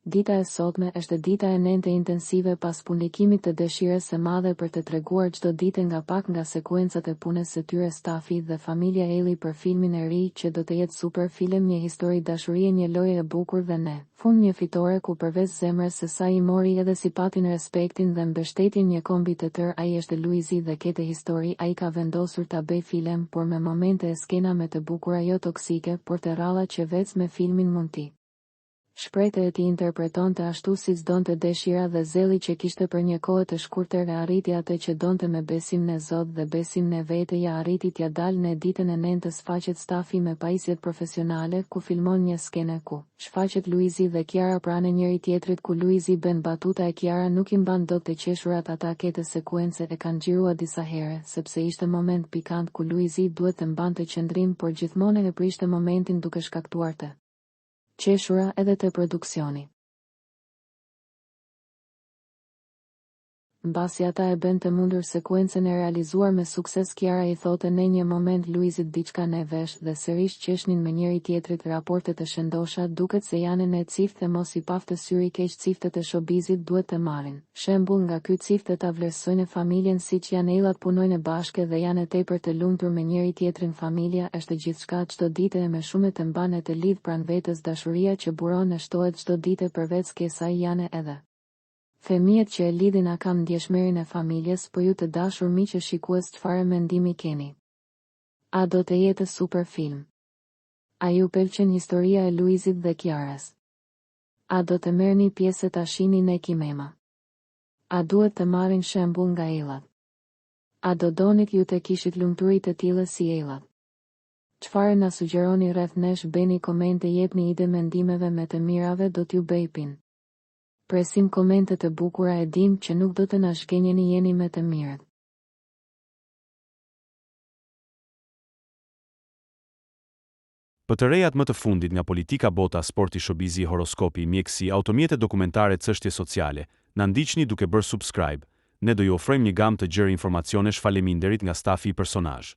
Dita e sotme është dita e nëntë intensive pas publikimit të dëshirës së madhe për të treguar çdo ditë nga pak nga sekuencat e punës së tyre stafi dhe familja Ellie për filmin e ri që do të jetë super film, një histori dashurie, një lojë e bukur dhe në fund një fitore ku përveç zemrës së saj i mori edhe sipatin, respektin dhe mbështetjen një kombi të tërë. Ai është Luizi dhe këtë histori ai ka vendosur ta bëj film, por me momente e skena me të bukura, jo toksike, por të rralla që veç me filmin mund t'i shprehte e ti interpretonte ashtu siç donte dëshira dhe zelli që kishte për një kohë të shkurtër, e arriti atë që donte me besim në Zot dhe besim në vete. Ja arriti t'ja dalë në ditën e nëntës faqet stafi me pajisjet profesionale ku filmon një skene ku shfaqet Luizi dhe Kiara pranë njëri tjetrit, ku Luizi bën batuta e Kiara nuk i mban dot të qeshurat. Ata këtë sekuencë e kanë xhirua disa herë sepse ishte moment pikant ku Luizi duhet të mbante qëndrim, por gjithmonë e prishte momentin duke shkaktuar të qeshura edhe të produksioni. Mbasi ata e bën të mundur sekuencën e realizuar me sukses, Kiara i thote në një moment Luizit diçka në vesh dhe sërish qeshnin me njëri tjetrit. Raportet e shëndosha duket se janë në cift dhe mos i paftë syri keq. Ciftet e showbizit duhet të marrin shembull nga ky cift të ta vlerësojnë familjen siç janë. Ellat punojnë bashkë dhe janë tepër të lumtur me njëri tjetrin. Familja është gjithçka çdo ditë e me shumë të mban e të lidh pranë vetes. Dashuria që buron e shtohet çdo ditë përveç kësaj janë edhe fëmijët që e lidhin. A kam ndjeshmërinë e familjes, po ju të dashur miq e shikues, çfarë mendimi keni? A do të jetë super film? A ju pëlqen historia e Luizit dhe Kiarës? A do të merrni pjesë ta shihni në kinema? A duhet të marrin shembull nga Ellat? A do donit ju të kishit lumturi të tilla si Ellat? Çfarë na sugjeroni rreth nesh? Bëni komente, jepni ide mendimeve me të mirave do t'ju bëj pin. Presim komente të bukura, e dim që nuk do të na shkenjeni, jeni me të mirët. Për të rejat më të fundit nga politika, bota, sporti, showbizi, horoskopi, mjekësi, automjete dokumentare, çështje sociale, na ndiqni duke bërë subscribe. Ne do ju ofrojmë një gamë të gjerë informacionesh. Faleminderit nga stafi i personazh.